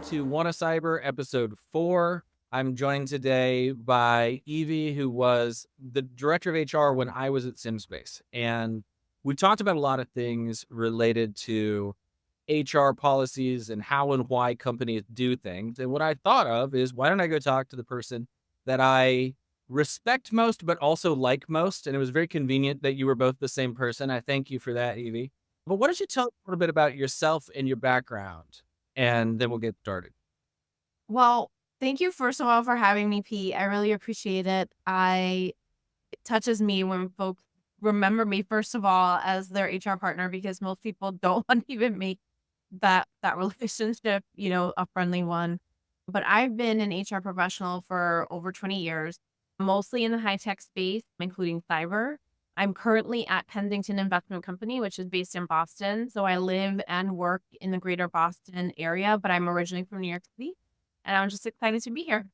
to WannaCyber episode 4. I'm joined today by Evie, who was the director of HR when I was at SimSpace. And we talked about a lot of things related to HR policies and how and why companies do things. And what I thought of is, why don't I go talk to the person that I respect most, but also like most? And it was very convenient that you were both the same person. I thank you for that, Evie. But why don't you tell us a little bit about yourself and your background, and then we'll get started. Well, thank you first of all for having me, Pete. I really appreciate it. It touches me when folks remember me first of all as their HR partner because most people don't want to even make that relationship, a friendly one. But I've been an HR professional for over 20 years, mostly in the high tech space, including cyber. I'm currently at Kensington Investment Company, which is based in Boston. So I live and work in the greater Boston area, but I'm originally from New York City. And I'm just excited to be here.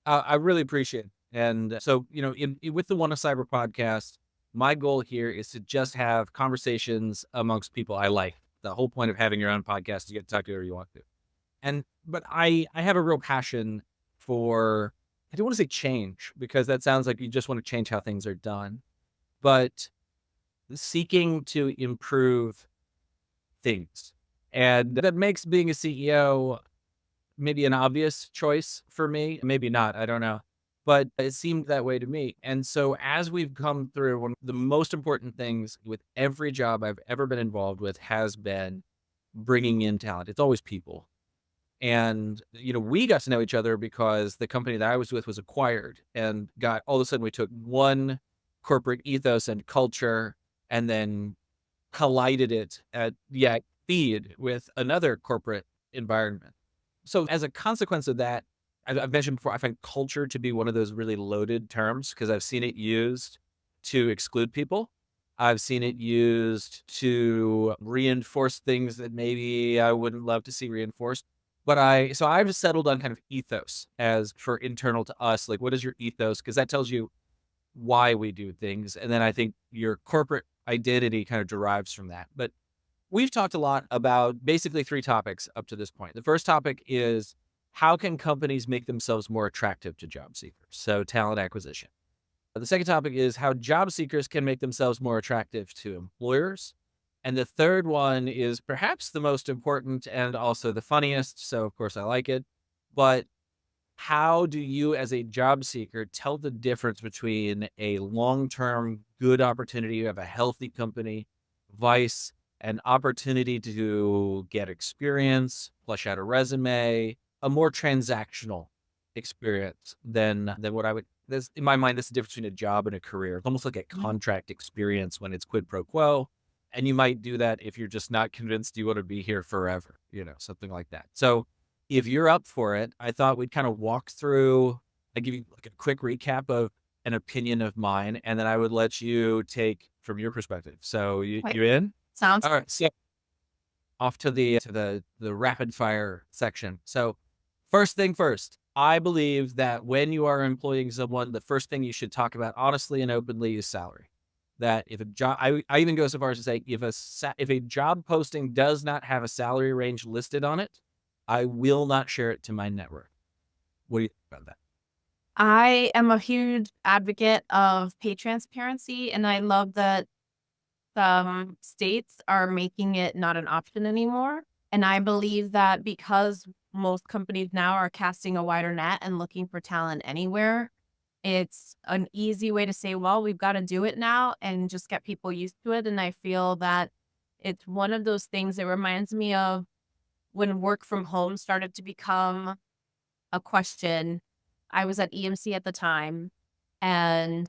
I really appreciate it. And so, with the One of Cyber podcast, my goal here is to just have conversations amongst people I like. The whole point of having your own podcast is you get to talk to whoever you want to. But I have a real passion for, I don't want to say change because that sounds like you just want to change how things are done, but seeking to improve things. And that makes being a CEO maybe an obvious choice for me, maybe not, I don't know. But it seemed that way to me. And so as we've come through, one of the most important things with every job I've ever been involved with has been bringing in talent. It's always people. And, we got to know each other because the company that I was with was acquired and got all of a sudden we took one corporate ethos and culture and then collided it at feed with another corporate environment. So as a consequence of that, I've mentioned before, I find culture to be one of those really loaded terms because I've seen it used to exclude people. I've seen it used to reinforce things that maybe I wouldn't love to see reinforced. So I've settled on kind of ethos as for internal to us, like what is your ethos? Because that tells you why we do things. And then I think your corporate identity kind of derives from that. But we've talked a lot about basically three topics up to this point. The first topic is how can companies make themselves more attractive to job seekers? So talent acquisition. The second topic is how job seekers can make themselves more attractive to employers. And the third one is perhaps the most important and also the funniest. So, of course, I like it. But how do you, as a job seeker, tell the difference between a long term good opportunity of a healthy company, vice an opportunity to get experience, flesh out a resume, a more transactional experience than what I would. This, in my mind, this is the difference between a job and a career. It's almost like a Mhm. contract experience when it's quid pro quo. And you might do that if you're just not convinced you want to be here forever, something like that. So if you're up for it, I thought we'd kind of walk through, I give you like a quick recap of an opinion of mine, and then I would let you take from your perspective. So Right. you in? Sounds All right. So off to the rapid fire section. So first thing first, I believe that when you are employing someone, the first thing you should talk about honestly and openly is salary. That if a job, I even go so far as to say, if a job posting does not have a salary range listed on it, I will not share it to my network. What do you think about that? I am a huge advocate of pay transparency, and I love that some states are making it not an option anymore. And I believe that because most companies now are casting a wider net and looking for talent anywhere, it's an easy way to say, well, we've got to do it now and just get people used to it. And I feel that it's one of those things that reminds me of when work from home started to become a question. I was at EMC at the time, and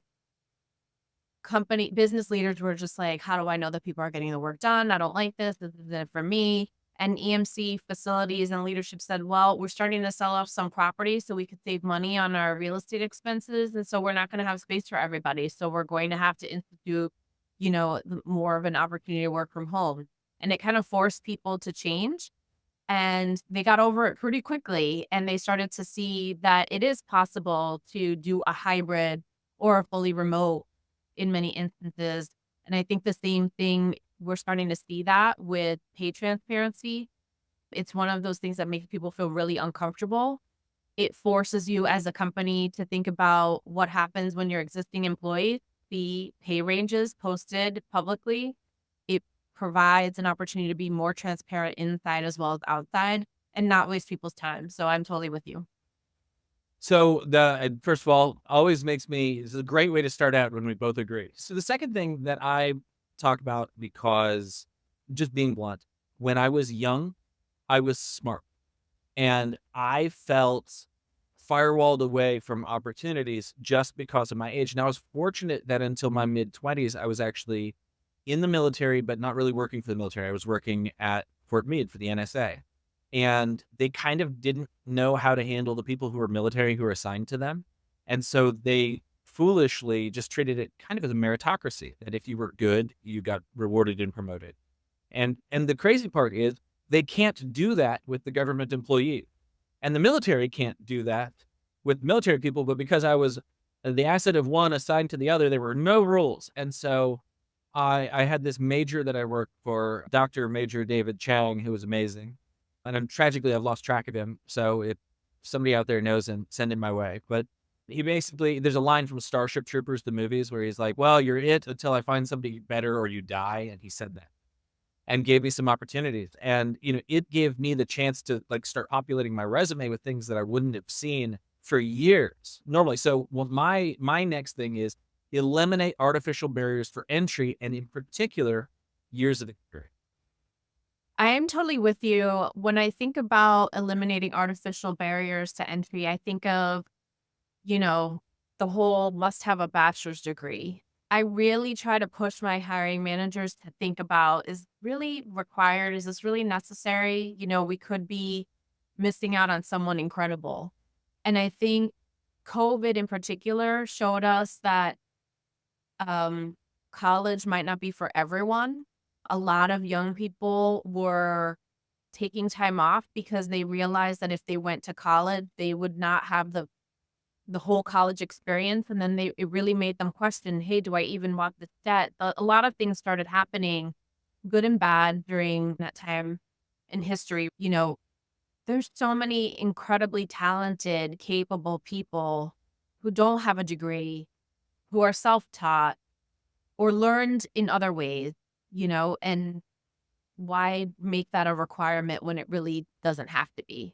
company business leaders were just like, how do I know that people are getting the work done? I don't like this. This isn't it for me. And EMC facilities and leadership said, well, we're starting to sell off some properties so we could save money on our real estate expenses. And so we're not going to have space for everybody. So we're going to have to institute, more of an opportunity to work from home. And it kind of forced people to change. And they got over it pretty quickly. And they started to see that it is possible to do a hybrid or a fully remote in many instances. And I think the same thing, we're starting to see that with pay transparency. It's one of those things that makes people feel really uncomfortable. It forces you as a company to think about what happens when your existing employees see pay ranges posted publicly. It provides an opportunity to be more transparent inside as well as outside and not waste people's time. So I'm totally with you. So first of all, always makes me, it's a great way to start out when we both agree. So the second thing that I talk about, because just being blunt, when I was young, I was smart and I felt firewalled away from opportunities just because of my age. And I was fortunate that until my mid 20s, I was actually in the military, but not really working for the military. I was working at Fort Meade for the NSA. And they kind of didn't know how to handle the people who were military who were assigned to them. And so they foolishly just treated it kind of as a meritocracy, that if you were good, you got rewarded and promoted. And the crazy part is they can't do that with the government employee. And the military can't do that with military people, but because I was the asset of one assigned to the other, there were no rules. And so I had this major that I worked for, Dr. Major David Chang, who was amazing. And tragically, I've lost track of him. So if somebody out there knows him, send him my way. But he basically, there's a line from Starship Troopers, the movies, where he's like, well, you're it until I find somebody better or you die. And he said that and gave me some opportunities. And, it gave me the chance to like start populating my resume with things that I wouldn't have seen for years normally. So my next thing is eliminate artificial barriers for entry, and in particular, years of experience. I am totally with you. When I think about eliminating artificial barriers to entry, I think of, you know, the whole must have a bachelor's degree. I really try to push my hiring managers to think about, is really required? Is this really necessary? We could be missing out on someone incredible. And I think COVID in particular showed us that um, college might not be for everyone. A lot of young people were taking time off because they realized that if they went to college, they would not have the whole college experience, and then it really made them question, "Hey, do I even want this debt?" A lot of things started happening, good and bad, during that time in history. There's so many incredibly talented, capable people who don't have a degree, who are self-taught or learned in other ways, and why make that a requirement when it really doesn't have to be?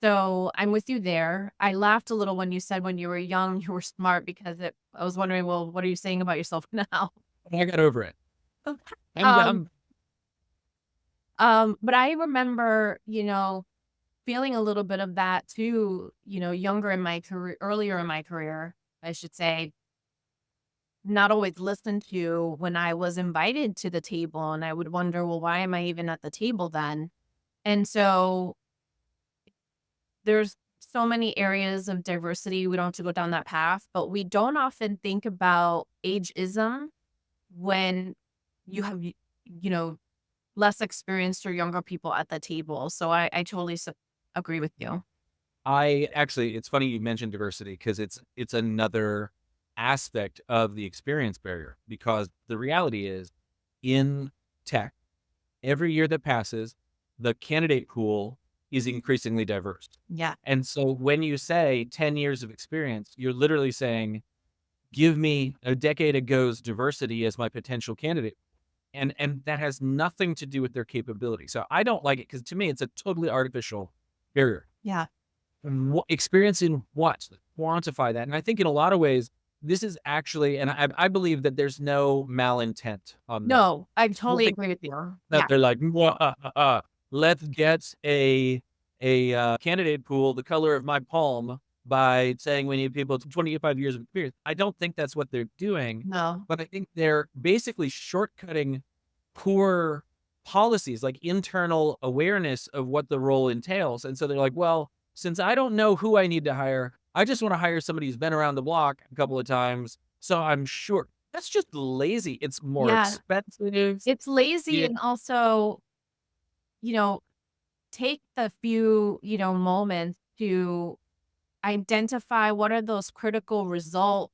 So I'm with you there. I laughed a little when you said when you were young, you were smart, because I was wondering, well, what are you saying about yourself now? I got over it. I'm, Um, I'm but I remember, feeling a little bit of that too, younger in my career, earlier in my career, I should say, not always listened to when I was invited to the table. And I would wonder, well, why am I even at the table then? And so there's so many areas of diversity. We don't have to go down that path, but we don't often think about ageism when you have, less experienced or younger people at the table. So I totally agree with you. I actually, it's funny you mentioned diversity because it's another aspect of the experience barrier. Because the reality is, in tech, every year that passes, the candidate pool is increasingly diverse. Yeah. And so when you say 10 years of experience, you're literally saying, give me a decade ago's diversity as my potential candidate. And that has nothing to do with their capability. So I don't like it because to me, it's a totally artificial barrier. Yeah. Experience in what? Quantify that. And I think in a lot of ways, this is actually, and I believe that there's no malintent on this. No, I I don't totally think agree with you. that Yeah. they're like, let's get a candidate pool the color of my palm by saying we need people with 25 years of experience. I don't think that's what they're doing, No. but I think they're basically shortcutting poor policies, like internal awareness of what the role entails. And so they're like, well, since I don't know who I need to hire, I just want to hire somebody who's been around the block a couple of times. So I'm sure that's just lazy. It's more Yeah. expensive. It's lazy, Yeah. and also, you know, take the few, moments to identify what are those critical result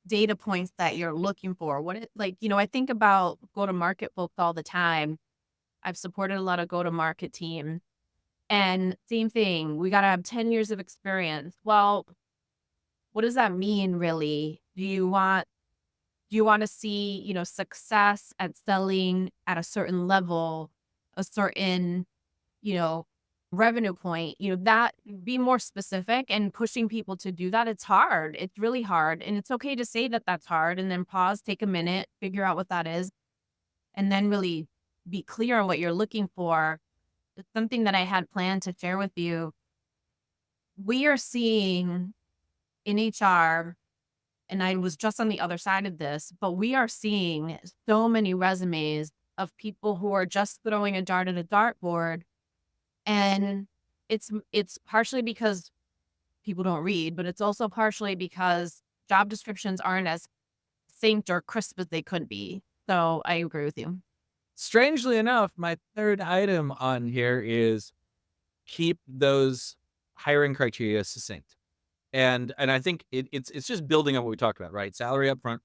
data points that you're looking for. I think about go to market folks all the time. I've supported a lot of go to market teams. And same thing, we gotta have 10 years of experience. Well, what does that mean really? Do you want to see, success at selling at a certain level, a certain, you know, revenue point, that be more specific and pushing people to do that. It's hard. It's really hard. And it's okay to say that that's hard and then pause, take a minute, figure out what that is, and then really be clear on what you're looking for. It's something that I had planned to share with you. We are seeing in HR, and I was just on the other side of this, but we are seeing so many resumes of people who are just throwing a dart at a dartboard. And it's partially because people don't read, but it's also partially because job descriptions aren't as synced or crisp as they could be. So I agree with you. Strangely enough, my third item on here is keep those hiring criteria succinct. And I think it's just building on what we talked about, right? Salary up front.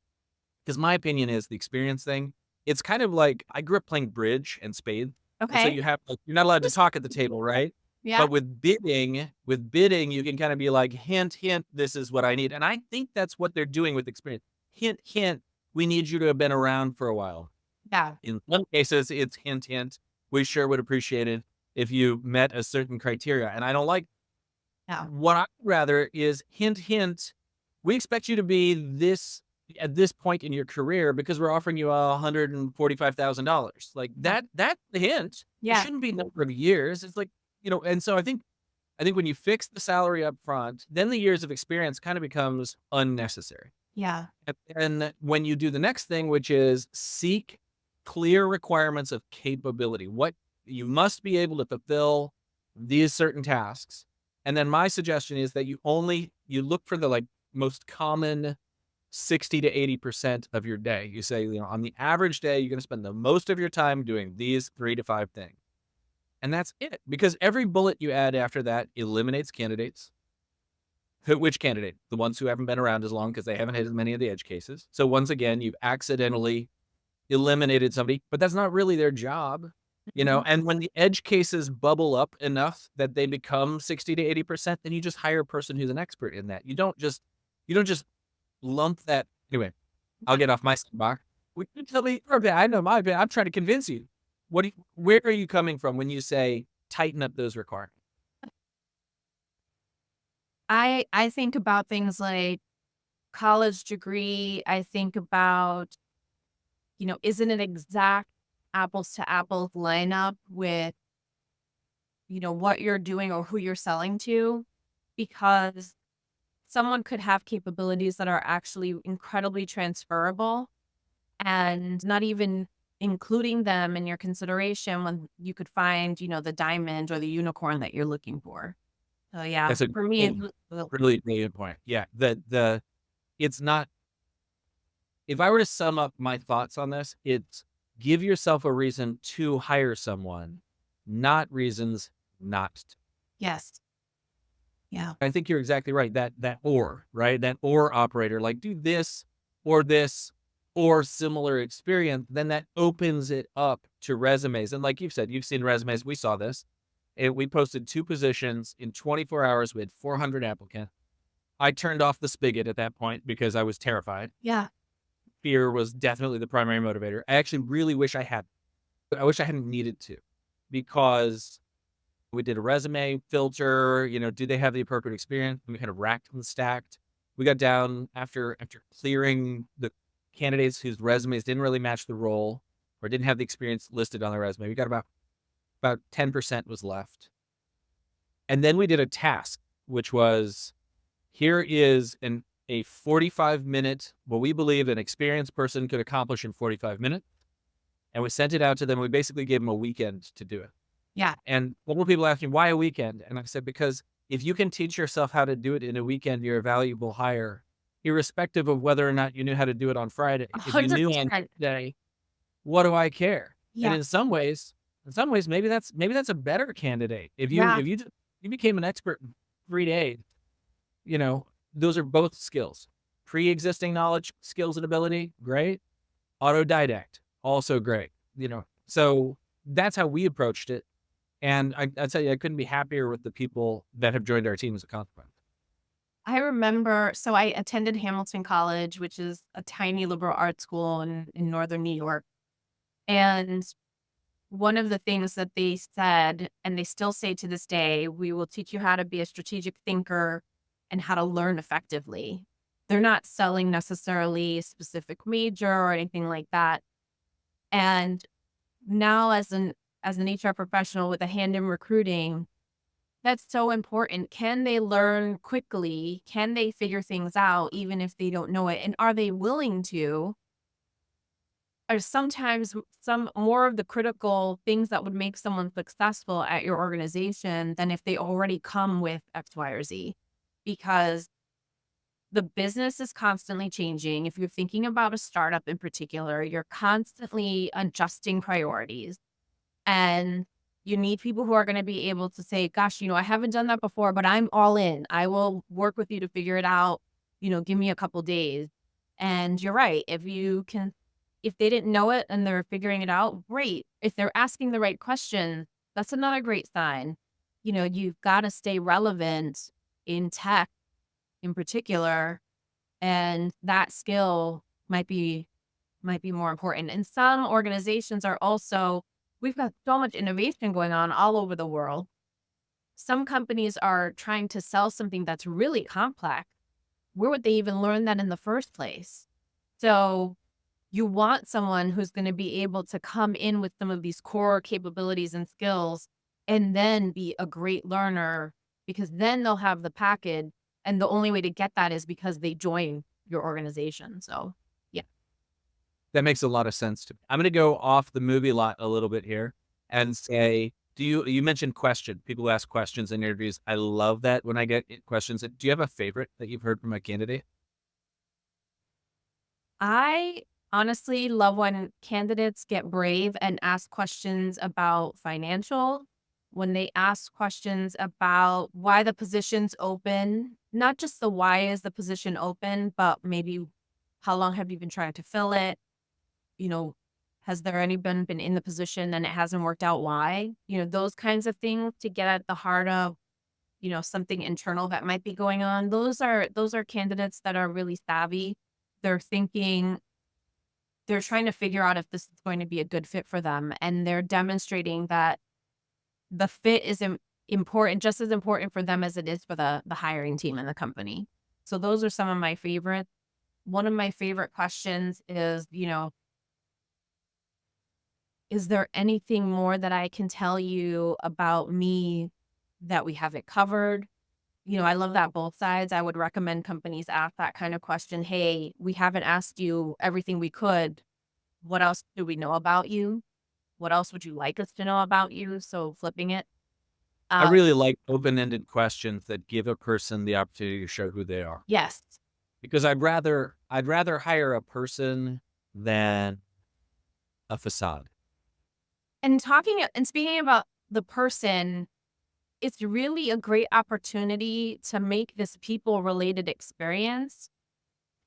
Because my opinion is the experience thing. It's kind of like I grew up playing bridge and spade, and so Okay. you have like you're not allowed to talk at the table, right? Yeah. But with bidding, you can kind of be like, hint, hint, this is what I need, and I think that's what they're doing with experience. Hint, hint, we need you to have been around for a while. Yeah. In some cases, it's hint, hint. We sure would appreciate it if you met a certain criteria, and I don't like Yeah. what I'd rather is hint, hint. We expect you to be this at this point in your career because we're offering you $145,000. Like Yeah. that's the hint. It Yeah. shouldn't be number of years. It's like, and so I think when you fix the salary up front, then the years of experience kind of becomes unnecessary. Yeah. And when you do the next thing, which is seek clear requirements of capability, what you must be able to fulfill these certain tasks. And then my suggestion is that you look for the like most common 60 to 80% of your day. You say, on the average day, you're going to spend the most of your time doing these 3 to 5 things. And that's it. Because every bullet you add after that eliminates candidates. Which candidate? The ones who haven't been around as long because they haven't hit as many of the edge cases. So once again, you've accidentally eliminated somebody, but that's not really their job. Mhm. And when the edge cases bubble up enough that they become 60 to 80%, then you just hire a person who's an expert in that. You don't just lump that. Anyway, I'll get off my soapbox. Would you tell me, or I know my opinion. I'm trying to convince you. Where are you coming from when you say tighten up those requirements? I think about things like college degree. I think about, isn't it exact apples to apples lineup with, what you're doing or who you're selling to? Because someone could have capabilities that are actually incredibly transferable and not even including them in your consideration when you could find, the diamond or the unicorn that you're looking for. So yeah, That's a for me, really, really brilliant point. Yeah, it's not. If I were to sum up my thoughts on this, it's give yourself a reason to hire someone, not reasons not to. yes. Yeah. I think you're exactly right. That or, right? That or operator, like do this or similar experience, then that opens it up to resumes. And like you've said, you've seen resumes. We saw this. We posted 2 positions in 24 hours. We had 400 applicants. I turned off the spigot at that point because I was terrified. Yeah. Fear was definitely the primary motivator. I actually really wish I had. I wish I hadn't needed to, because we did a resume filter. Do they have the appropriate experience? We kind of racked and stacked. We got down after clearing the candidates whose resumes didn't really match the role or didn't have the experience listed on the resume. We got about 10% was left. And then we did a task, which was here is a 45-minute, what we believe an experienced person could accomplish in 45 minutes. And we sent it out to them. We basically gave them a weekend to do it. Yeah. And a lot of people ask me, why a weekend? And I said, because if you can teach yourself how to do it in a weekend, you're a valuable hire, irrespective of whether or not you knew how to do it on Friday. If you knew on 100%. Tuesday, what do I care? And Yeah. in some ways, maybe that's a better candidate. If you Yeah. if you you became an expert in 3 days, you know, those are both skills. Pre-existing knowledge, skills, and ability, great. Autodidact, also great. So that's how we approached it. And I tell you, I couldn't be happier with the people that have joined our team as a consequence. I remember, so I attended Hamilton College, which is a tiny liberal arts school in Northern New York. And one of the things that they said, and they still say to this day, we will teach you how to be a strategic thinker and how to learn effectively. They're not selling necessarily a specific major or anything like that. And now as an HR professional with a hand in recruiting, that's so important. Can they learn quickly? Can they figure things out even if they don't know it? And are they willing to? Are sometimes some more of the critical things that would make someone successful at your organization than if they already come with X, Y, or Z. Because the business is constantly changing. If you're thinking about a startup in particular, you're constantly adjusting priorities. And you need people who are going to be able to say, gosh, I haven't done that before, but I'm all in. I will work with you to figure it out. Give me a couple days. And you're right. If they didn't know it and they're figuring it out, great. If they're asking the right questions, that's another great sign. You've got to stay relevant in tech in particular. And that skill might be more important. And some organizations are also, we've got so much innovation going on all over the world. Some companies are trying to sell something that's really complex. Where would they even learn that in the first place? So you want someone who's going to be able to come in with some of these core capabilities and skills and then be a great learner, because then they'll have the package. And the only way to get that is because they join your organization. So, yeah. That makes a lot of sense to me. I'm going to go off the movie lot a little bit here and say, you mentioned question, people who ask questions in interviews. I love that when I get questions. Do you have a favorite that you've heard from a candidate? I honestly love when candidates get brave and ask questions about financial, when they ask questions about why the position's open, not just the why is the position open, but maybe how long have you been trying to fill it? You know, has there anyone been in the position and it hasn't worked out? Why? Those kinds of things to get at the heart of, something internal that might be going on. Those are candidates that are really savvy. They're thinking, they're trying to figure out if this is going to be a good fit for them. And they're demonstrating that the fit is important, just as important for them as it is for the hiring team and the company. So those are some of my favorites. One of my favorite questions is there anything more that I can tell you about me that we haven't covered? I love that both sides. I would recommend companies ask that kind of question. Hey, we haven't asked you everything we could. What else do we know about you? What else would you like us to know about you? So flipping it. I Um, really like open-ended questions that give a person the opportunity to show who they are. yes. Because I'd rather hire a person than a facade. And speaking about the person, it's really a great opportunity to make this people related experience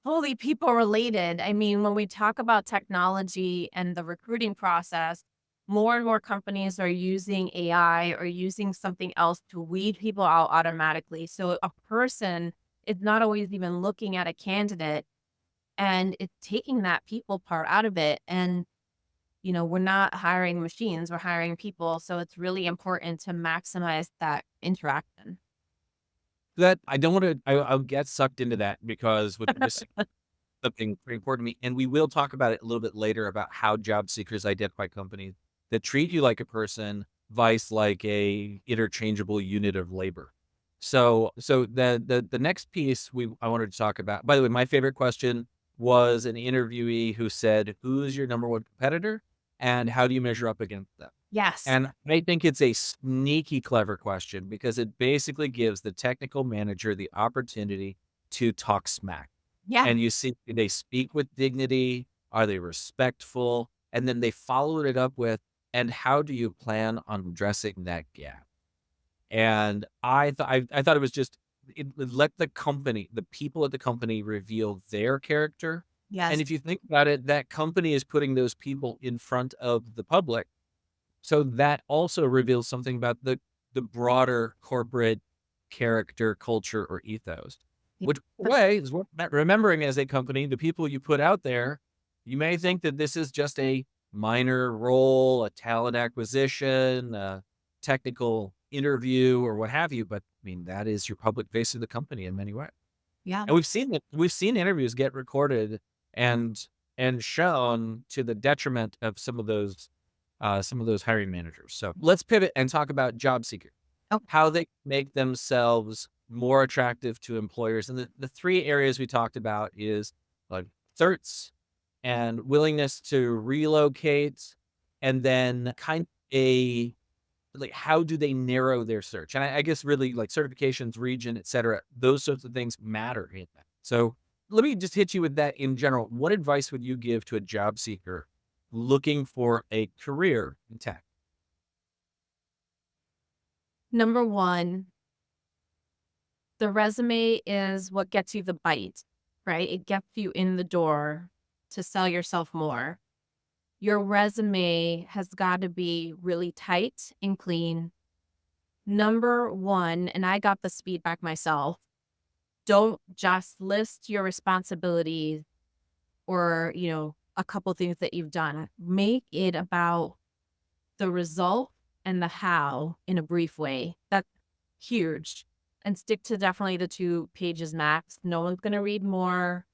fully people related. I mean, when we talk about technology and the recruiting process, more and more companies are using AI or using something else to weed people out automatically. So a person is not always even looking at a candidate, and it's taking that people part out of it. And, we're not hiring machines, we're hiring people. So it's really important to maximize that interaction. That I don't want to. I'll get sucked into that because what you're just saying is something very important to me, and we will talk about it a little bit later about how job seekers identify companies that treat you like a person, vice like a interchangeable unit of labor. So the next piece I wanted to talk about. By the way, my favorite question was an interviewee who said, "Who's your number one competitor, and how do you measure up against them?" Yes. And I think it's a sneaky clever question because it basically gives the technical manager the opportunity to talk smack. Yeah. And you see, do they speak with dignity? Are they respectful? And then they followed it up with, and how do you plan on addressing that gap? And I thought it was just let the company, the people at the company reveal their character. And Yes. if you think about it, that company is putting those people in front of the public So that also reveals something about the broader corporate character, culture, or ethos. Yeah. Which way is what remembering as a company, the people you put out there, you may think that this is just a minor role, a talent acquisition, a technical interview, or what have you. But I mean, that is your public face of the company in many ways. Yeah. And we've seen interviews get recorded and shown to the detriment of some of those hiring managers. So let's pivot and talk about job seekers, Oh, how they make themselves more attractive to employers. And the three areas we talked about is like certs and willingness to relocate, and then kind of a like how do they narrow their search? And I guess really like certifications, region, et cetera, those sorts of things matter in that. So let me just hit you with that in general. What advice would you give to a job seeker looking for a career in tech? number one, the resume is what gets you the bite, right? It gets you in the door to sell yourself more. Your resume has got to be really tight and clean. Number one, and I got this feedback myself, don't just list your responsibilities or, a couple things that you've done. Make it about the result and the how in a brief way. That's huge. And stick to definitely the 2 pages max. No one's going to read more.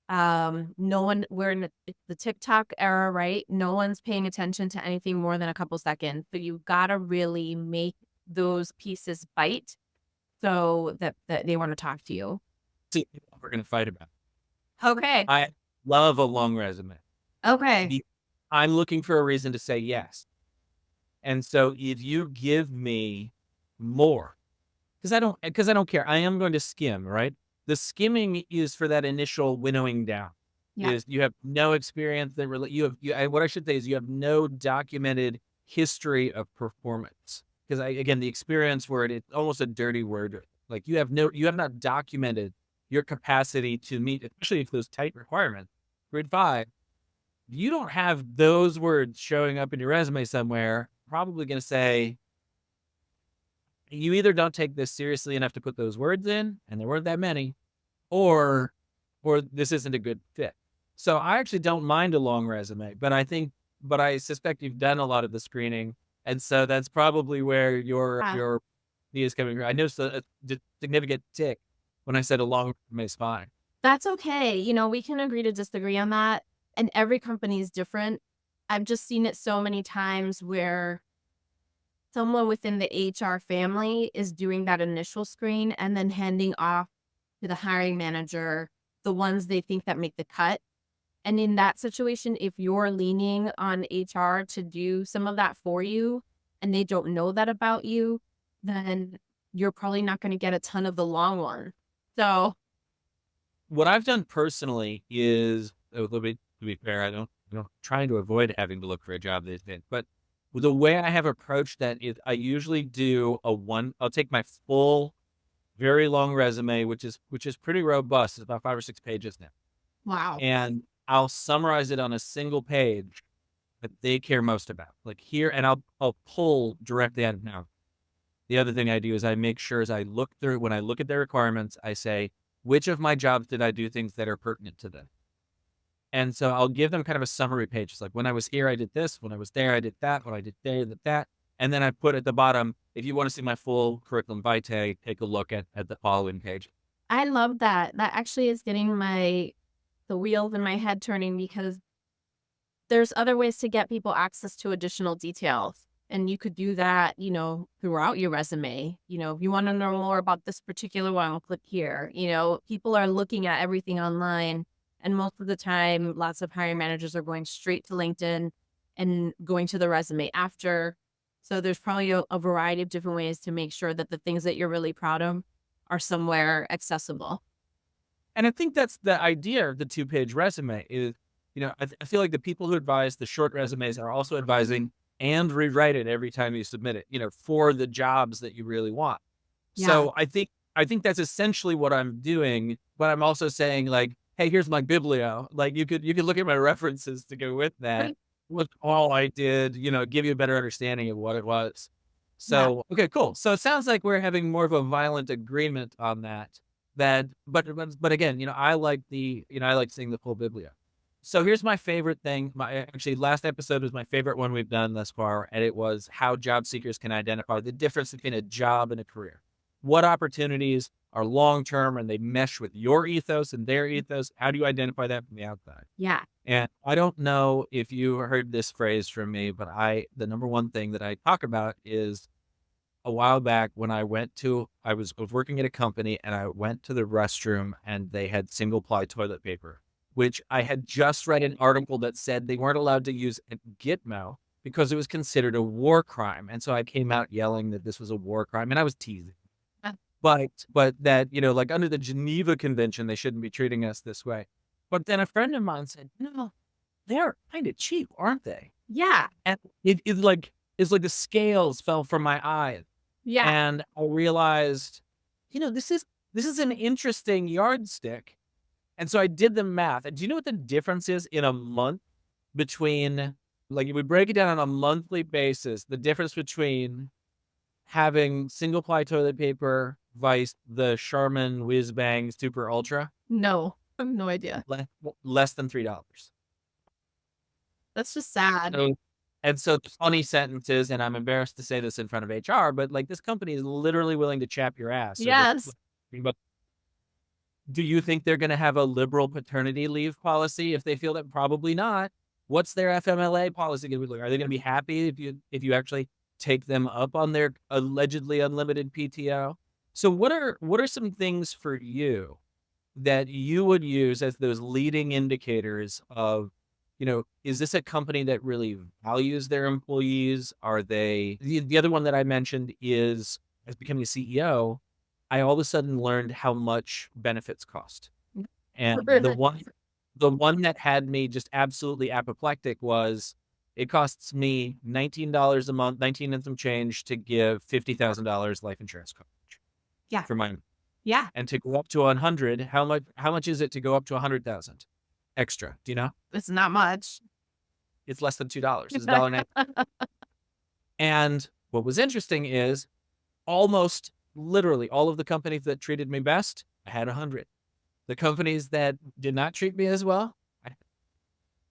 No one, we're in the TikTok era, right? No one's paying attention to anything more than a couple seconds. So you gotta really make those pieces bite so that they want to talk to you. See, what we're going to fight about. Okay. I love a long resume. Okay. I'm looking for a reason to say yes. And so if you give me more, because I don't care. I am going to skim, right? The skimming is for that initial winnowing down. Yeah. Is you have no experience that really what I should say is you have no documented history of performance. Because again, the experience word, it's almost a dirty word. Like you have not documented your capacity to meet, especially if those tight requirements. Grid 5, you don't have those words showing up in your resume somewhere, probably going to say, you either don't take this seriously enough to put those words in, and there weren't that many, or this isn't a good fit. So I actually don't mind a long resume, but I suspect you've done a lot of the screening, and so that's probably where Yeah. your is coming from. I noticed a significant tick when I said a long resume is fine. That's okay. We can agree to disagree on that. And every company is different. I've just seen it so many times where someone within the HR family is doing that initial screen and then handing off to the hiring manager the ones they think that make the cut. And in that situation, if you're leaning on HR to do some of that for you and they don't know that about you, then you're probably not going to get a ton of the long one. So, What I've done personally is a little bit, to be fair, trying to avoid having to look for a job these days, but the way I have approached that is I usually I'll take my full, very long resume, which is pretty robust. It's about 5 or 6 pages now. wow. And I'll summarize it on a single page that they care most about. Like here, and I'll pull directly out of now. The other thing I do is I make sure as I look through, when I look at their requirements, I say, which of my jobs did I do things that are pertinent to them? And so I'll give them kind of a summary page. It's like, when I was here, I did this. When I was there, I did that. When I did there, I did that. And then I put at the bottom, if you want to see my full curriculum vitae, take a look at the following page. I love that. That actually is getting the wheels in my head turning because there's other ways to get people access to additional details. And you could do that, throughout your resume. If you want to know more about this particular one, click here. People are looking at everything online. And most of the time, lots of hiring managers are going straight to LinkedIn and going to the resume after. So there's probably a variety of different ways to make sure that the things that you're really proud of are somewhere accessible. And I think that's the idea of the 2 page resume is, I feel like the people who advise the short resumes are also advising and rewrite it every time you submit it, for the jobs that you really want. Yeah. So I think that's essentially what I'm doing, but I'm also saying like, hey, here's my biblio. Like you could look at my references to go with that. Right. was all I did, give you a better understanding of what it was. Yeah. So, okay, cool. So it sounds like we're having more of a violent agreement on that. But again, I like seeing the full biblia. So here's my favorite thing. My actually last episode was my favorite one we've done thus far, and it was how job seekers can identify the difference between a job and a career. What opportunities are long term and they mesh with your ethos and their ethos? How do you identify that from the outside? Yeah. And I don't know if you heard this phrase from me, but the number one thing that I talk about is a while back when I was working at a company and I went to the restroom and they had single ply toilet paper, which I had just read an article that said they weren't allowed to use at Gitmo because it was considered a war crime. And so I came out yelling that this was a war crime and I was teasing. Uh, But that, like under the Geneva Convention, they shouldn't be treating us this way. But then a friend of mine said, no, they're kind of cheap, aren't they? Yeah. And it's like the scales fell from my eyes. Yeah. And I realized, this is an interesting yardstick. And so I did the math. And do you know what the difference is in a month between, like, if we break it down on a monthly basis, the difference between having single ply toilet paper vice the Charmin Whiz Bang Super Ultra? No. I have no idea. Less than $3. That's just sad. So, and so the funny sentence is, and I'm embarrassed to say this in front of HR, but like this company is literally willing to chap your ass over. Yes. But do you think they're going to have a liberal paternity leave policy if they feel that? Probably not. What's their FMLA policy going to be like? Are they going to be happy if you actually take them up on their allegedly unlimited PTO? So what are some things for you that you would use as those leading indicators of, is this a company that really values their employees? Are the other one that I mentioned is, as becoming a CEO, I all of a sudden learned how much benefits cost. And the one that had me just absolutely apoplectic was it costs me $19 a month, 19 and some change to give $50,000 life insurance coverage Yeah. for my, Yeah. and to go up to 100, how much is it to go up to 100,000 extra? Do you know? It's not much. It's less than $2. It's $1.90. And what was interesting is almost literally all of the companies that treated me best, I had 100. The companies that did not treat me as well,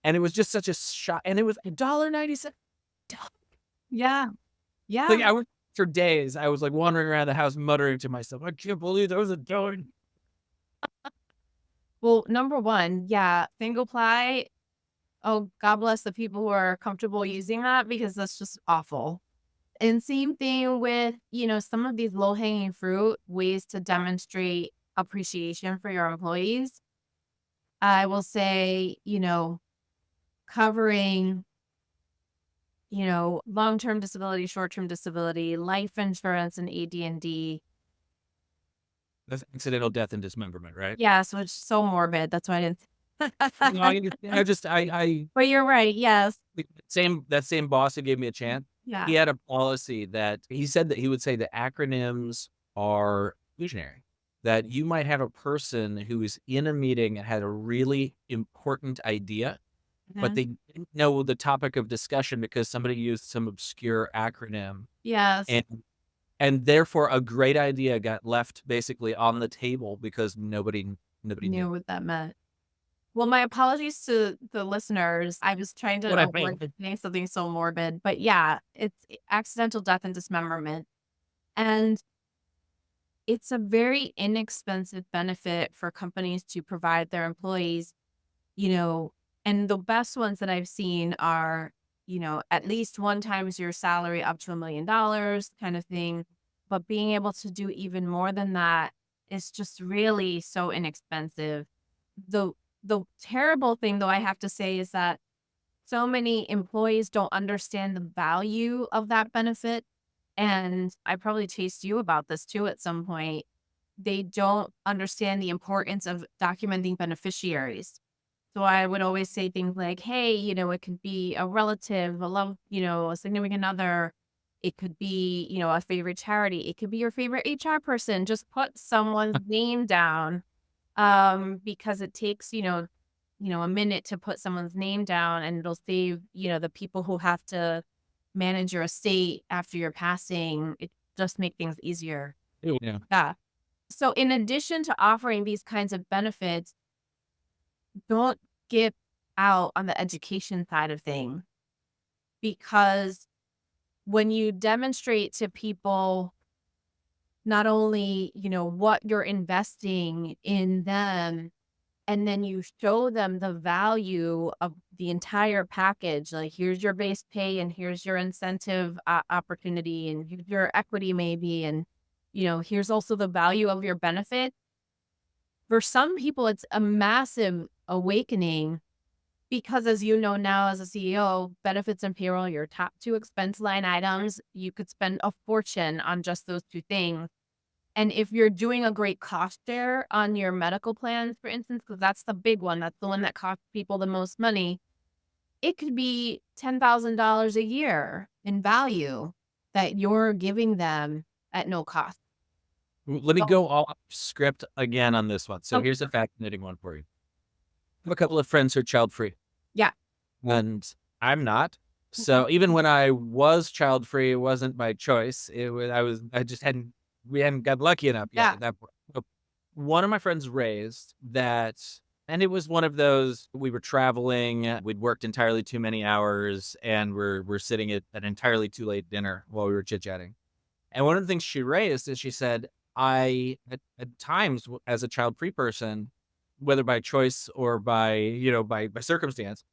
and it was just such a shock. And it was $1.97. Yeah. Yeah. Like for days, I was like wandering around the house muttering to myself, I can't believe that was $1. Well, number one, yeah, single ply. Oh, God bless the people who are comfortable using that because that's just awful. And same thing with, some of these low hanging fruit ways to demonstrate appreciation for your employees. I will say, covering, long-term disability, short-term disability, life insurance, and AD&D. That's accidental death and dismemberment, right? Yeah, so it's so morbid. That's why I didn't. No, I But you're right. Yes. that same boss who gave me a chance, Yeah. he had a policy that he said that he would say the acronyms are visionary. That you might have a person who is in a meeting and had a really important idea, but Mhm. they didn't know the topic of discussion because somebody used some obscure acronym. Yes. And therefore a great idea got left basically on the table because nobody Knew knew what that meant. Well, my apologies to the listeners. I was trying what to I avoid meant. saying something so morbid, but yeah, it's accidental death and dismemberment. And it's a very inexpensive benefit for companies to provide their employees, you know, and the best ones that I've seen are, at least one times your salary up to $1 million kind of thing. But being able to do even more than that is just really so inexpensive. The the terrible thing though I have to say is that so many employees don't understand the value of that benefit. And I probably chased you about this too at some point. They don't understand the importance of documenting beneficiaries. So I would always say things like, hey, it could be a relative, a love, a significant other. It could be, a favorite charity. It could be your favorite HR person. Just put someone's name down because it takes, a minute to put someone's name down, and it'll save, the people who have to manage your estate after your passing. It just make things easier. Yeah. Yeah. So in addition to offering these kinds of benefits, don't skip out on the education side of things, because when you demonstrate to people not only, what you're investing in them, and then you show them the value of the entire package, like here's your base pay and here's your incentive opportunity and here's your equity maybe, and here's also the value of your benefit. For some people, it's a massive awakening because, as you know now as a CEO, benefits and payroll, your top two expense line items, you could spend a fortune on just those two things. And if you're doing a great cost share on your medical plans, for instance, because that's the big one, that's the one that costs people the most money, it could be $10,000 a year in value that you're giving them at no cost. Let me So, go all script again on this one. So okay. here's a fascinating one for you. I have a couple of friends who are child free, Yeah. and I'm not. Okay. So even when I was child free, it wasn't by choice. I just we hadn't got lucky enough yet Yeah. at that point. So one of my friends raised that, and it was one of those, we were traveling, we'd worked entirely too many hours, and we're sitting at an entirely too late dinner while we were chit chatting. And one of the things she raised is she said, at times as a child free person, whether by choice or by, by circumstance,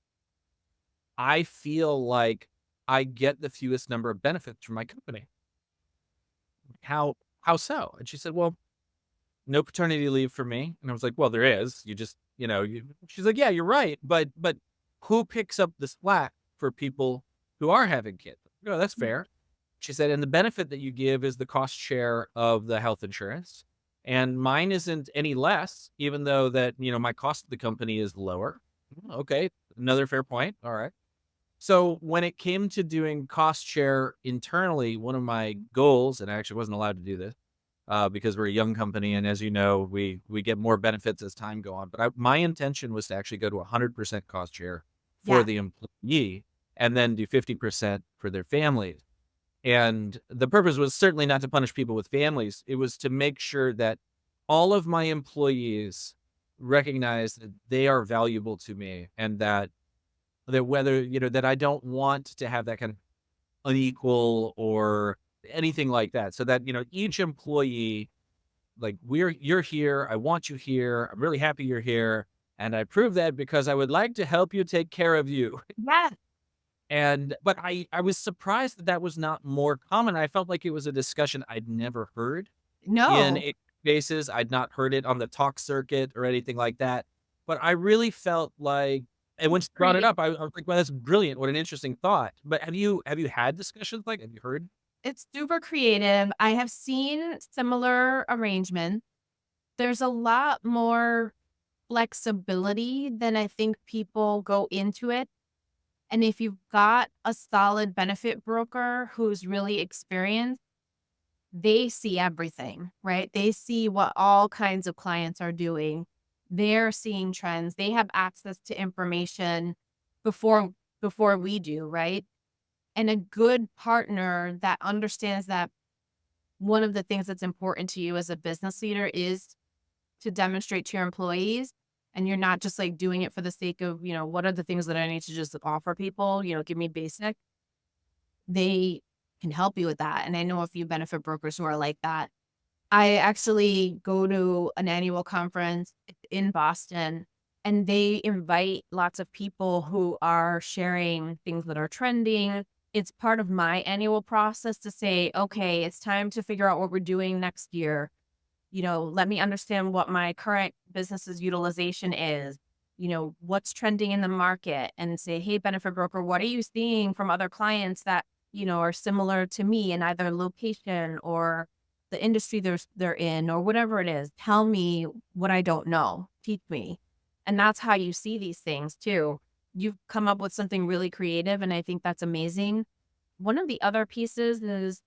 I feel like I get the fewest number of benefits from my company. How so? And she said, well, no paternity leave for me. And I was like, well, there is. You just, she's like, yeah, you're right. But who picks up the slack for people who are having kids? No, that's fair. She said, and the benefit that you give is the cost share of the health insurance. And mine isn't any less, even though that, my cost of the company is lower. Okay. Another fair point. All right. So when it came to doing cost share internally, one of my goals, and I actually wasn't allowed to do this, because we're a young company, and as you know, we get more benefits as time go on. But my intention was to actually go to 100% cost share for Yeah. the employee, and then do 50% for their families. And the purpose was certainly not to punish people with families. It was to make sure that all of my employees recognize that they are valuable to me, and that whether, that I don't want to have that kind of unequal or anything like that. So that, each employee, like, you're here, I want you here, I'm really happy you're here, and I prove that because I would like to help you take care of you. Yeah. But I was surprised that that was not more common. I felt like it was a discussion I'd never heard in No. a spaces. I'd not heard it on the talk circuit or anything like that. But I really felt like, and when she brought it Create up, I was like, "Well, that's brilliant. What an interesting thought." But have you had discussions like? Have you heard? It's super creative. I have seen similar arrangements. There's a lot more flexibility than I think people go into it. And if you've got a solid benefit broker who's really experienced, they see everything, right? They see what all kinds of clients are doing. They're seeing trends. They have access to information before before we do, right? And a good partner that understands that one of the things that's important to you as a business leader is to demonstrate to your employees, and you're not just like doing it for the sake of, what are the things that I need to just offer people, give me basic. They can help you with that. And I know a few benefit brokers who are like that. I actually go to an annual conference in Boston, and they invite lots of people who are sharing things that are trending. It's part of my annual process to say, okay, it's time to figure out what we're doing next year. Let me understand what my current business's utilization is, what's trending in the market, and say, hey, benefit broker, what are you seeing from other clients that, are similar to me in either location or the industry they're in or whatever it is. Tell me what I don't know. Teach me. And that's how you see these things too. You've come up with something really creative, and I think that's amazing. One of the other pieces is,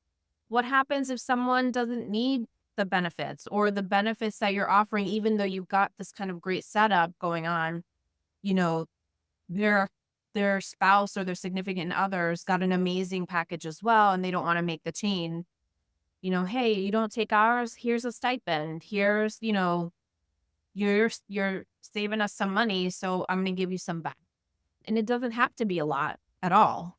what happens if someone doesn't need the benefits or the benefits that you're offering, even though you've got this kind of great setup going on? you know, their their spouse or their significant others got an amazing package as well, and they don't want to make the change. Hey, you don't take ours, here's a stipend. Here's, you're saving us some money, so I'm gonna give you some back. And it doesn't have to be a lot at all.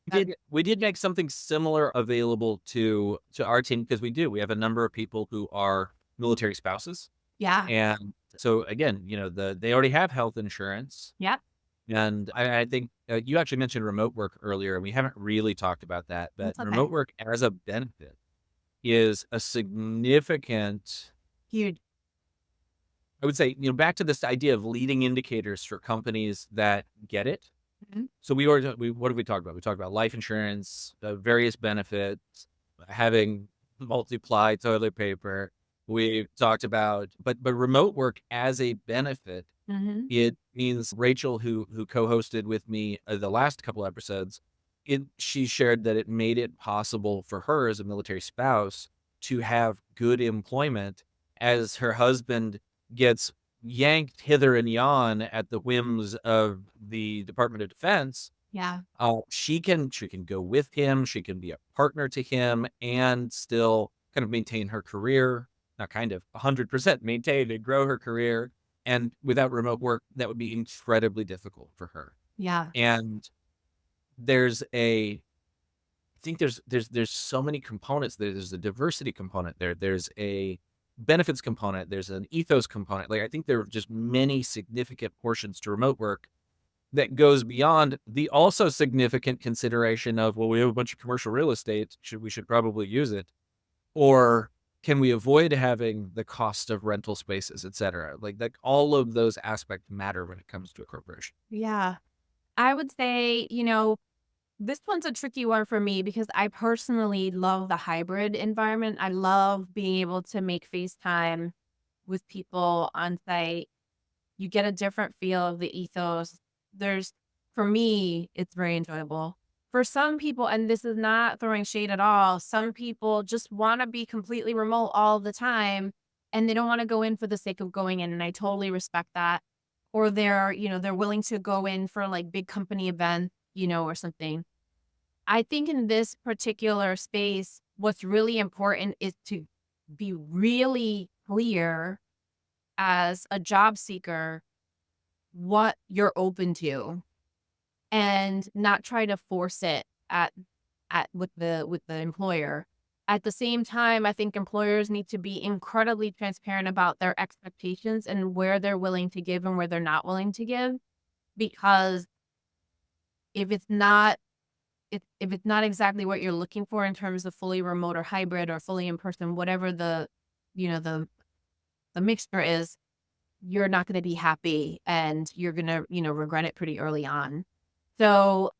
That We did make something similar available to our team because we have a number of people who are military spouses. Yeah. And so again, they already have health insurance. Yep. And I think you actually mentioned remote work earlier, and we haven't really talked about that. But That's remote okay. work as a benefit is a significant, Huge. I would say, back to this idea of leading indicators for companies that get it. Mhm. So what have we talked about? We talked about life insurance, various benefits, having multiply toilet paper. We've talked about, but remote work as a benefit. Mhm. It means Rachel, who co-hosted with me the last couple episodes, she shared that it made it possible for her as a military spouse to have good employment as her husband gets yanked hither and yon at the whims of the Department of Defense. Yeah. She can go with him, she can be a partner to him and still kind of maintain her career, not kind of 100% maintain and grow her career. And without remote work, that would be incredibly difficult for her. Yeah. And there's a I think there's so many components. There's a diversity component there. There's a benefits component. There's an ethos component. Like I think there are just many significant portions to remote work that goes beyond the also significant consideration of, well, we have a bunch of commercial real estate. We should probably use it. Or can we avoid having the cost of rental spaces, et cetera? Like all of those aspects matter when it comes to a corporation. Yeah. I would say, this one's a tricky one for me because I personally love the hybrid environment. I love being able to make FaceTime with people on site. You get a different feel of the ethos. There's For me, it's very enjoyable. For some people, and this is not throwing shade at all, some people just wanna be completely remote all the time, and they don't wanna go in for the sake of going in, and I totally respect that. Or they're willing to go in for, like, big company events, or something. I think in this particular space, what's really important is to be really clear as a job seeker what you're open to and not try to force it at with the employer. At the same time, I think employers need to be incredibly transparent about their expectations and where they're willing to give and where they're not willing to give, because if it's not if it's not exactly what you're looking for in terms of fully remote or hybrid or fully in person, whatever you know the the mixture is, you're not going to be happy and you're going to regret it pretty early on. So,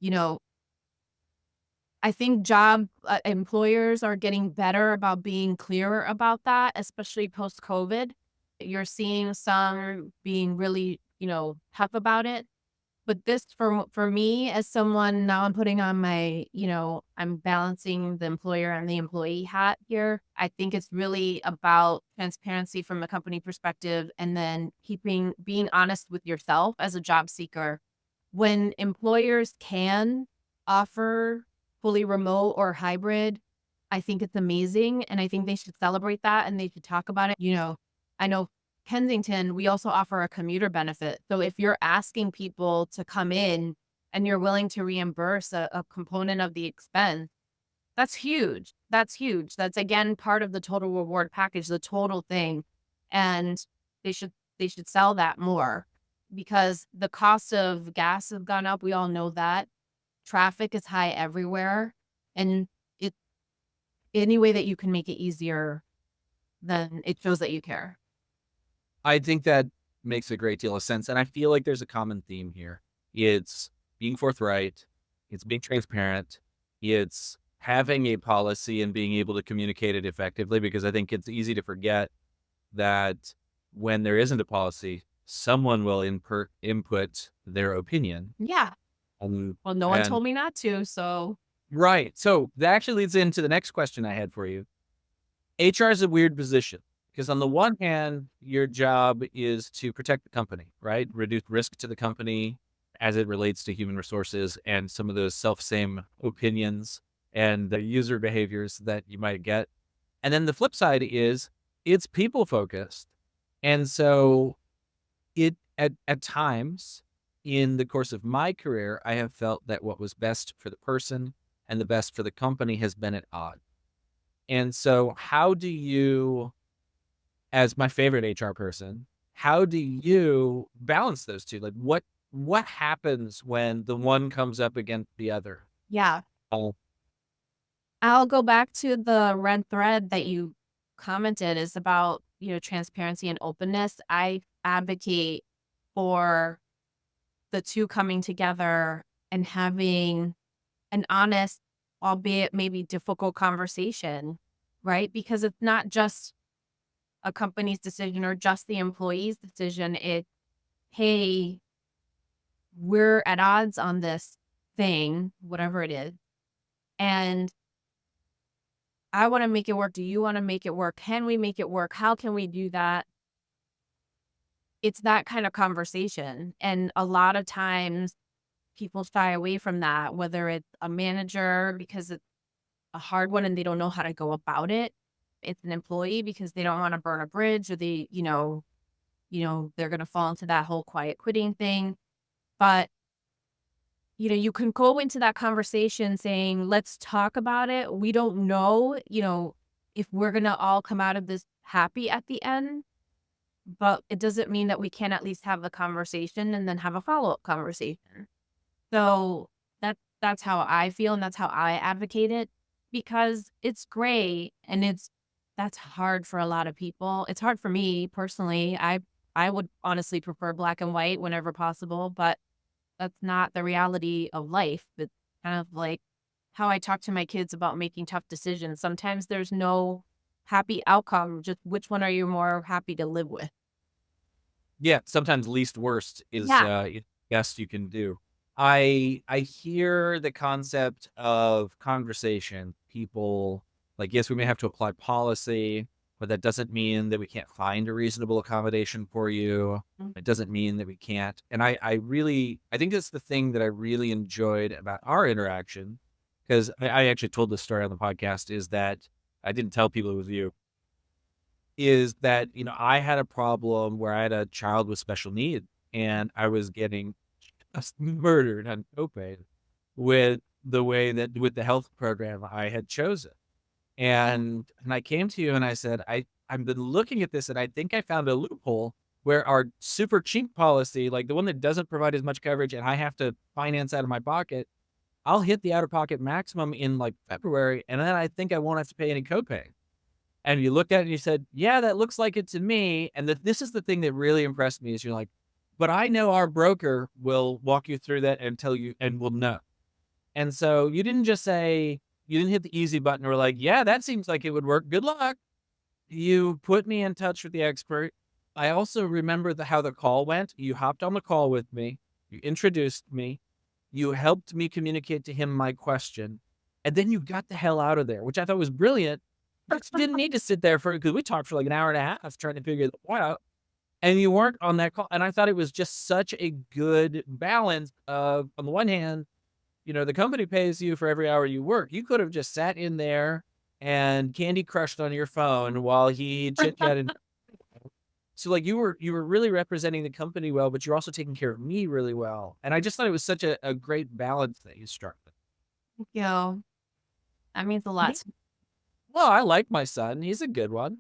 I think job employers are getting better about being clearer about that, especially post COVID. You're seeing some being really, tough about it. But this for me as someone, now I'm putting on my, I'm balancing the employer and the employee hat here. I think it's really about transparency from a company perspective and then being honest with yourself as a job seeker. When employers can offer fully remote or hybrid, I think it's amazing, and I think they should celebrate that, and they should talk about it. I know Kensington, we also offer a commuter benefit. So if you're asking people to come in and you're willing to reimburse a component of the expense, that's huge. That's huge. That's again part of the total reward package, the total thing. And they should sell that more because the cost of gas has gone up. We all know that. Traffic is high everywhere. And it any way that you can make it easier, then it shows that you care. I think that makes a great deal of sense. And I feel like there's a common theme here. It's being forthright, it's being transparent, it's having a policy and being able to communicate it effectively, because I think it's easy to forget that when there isn't a policy, someone will input their opinion. Yeah. Um, Well, no one and told me not to, so right. So that actually leads into the next question I had for you. HR is a weird position. Because on the one hand, your job is to protect the company, right? Reduce risk to the company as it relates to human resources and some of those self same opinions and the user behaviors that you might get. And then the flip side is it's people focused. And so at times in the course of my career, I have felt that what was best for the person and the best for the company has been at odds. And so how do you, as my favorite HR person, how do you balance those two? Like what happens when the one comes up against the other? Yeah. Oh, I'll go back to the red thread that you commented is about, transparency and openness. I advocate for the two coming together and having an honest, albeit maybe difficult conversation, right? Because it's not just a company's decision or just the employee's decision. It's, hey, we're at odds on this thing, whatever it is. And I want to make it work. Do you want to make it work? Can we make it work? How can we do that? It's that kind of conversation. And a lot of times people shy away from that, whether it's a manager because it's a hard one and they don't know how to go about it. It's an employee because they don't want to burn a bridge or they're going to fall into that whole quiet quitting thing. But, you can go into that conversation saying, let's talk about it. We don't know, if we're going to all come out of this happy at the end, but it doesn't mean that we can't at least have the conversation and then have a follow-up conversation. So that's how I feel and that's how I advocate it because it's gray and that's hard for a lot of people. It's hard for me personally. I would honestly prefer black and white whenever possible, but that's not the reality of life. It's kind of like how I talk to my kids about making tough decisions. Sometimes there's no happy outcome. Just which one are you more happy to live with? yeah, sometimes least worst is Yeah. best you can do. I hear the concept of conversation. People like, yes, we may have to apply policy, but that doesn't mean that we can't find a reasonable accommodation for you. Mm. It doesn't mean that we can't. And I think that's the thing that I really enjoyed about our interaction, because I actually told this story on the podcast, is that I didn't tell people it was you, is that, I had a problem where I had a child with special needs and I was getting just murdered on copay with with the health program I had chosen. And I came to you and I said, I've been looking at this and I think I found a loophole where our super cheap policy, like the one that doesn't provide as much coverage and I have to finance out of my pocket, I'll hit the out of pocket maximum in like February. And then I think I won't have to pay any copay. And you looked at it and you said, yeah, that looks like it to me. And this is the thing that really impressed me is you're like, but I know our broker will walk you through that and tell you and will know. And so you didn't just say, you didn't hit the easy button or like, yeah, that seems like it would work. Good luck. You put me in touch with the expert. I also remember how the call went. You hopped on the call with me. You introduced me. You helped me communicate to him my question. And then you got the hell out of there, which I thought was brilliant. But you didn't need to sit there because we talked for like an hour and a half trying to figure the point out. And you weren't on that call. And I thought it was just such a good balance of, on the one hand, the company pays you for every hour you work. You could have just sat in there and Candy Crushed on your phone while he chit chatted. So like you were really representing the company well, but you're also taking care of me really well. And I just thought it was such a great balance that you struck. Thank you. That means a lot. Well, I like my son. He's a good one.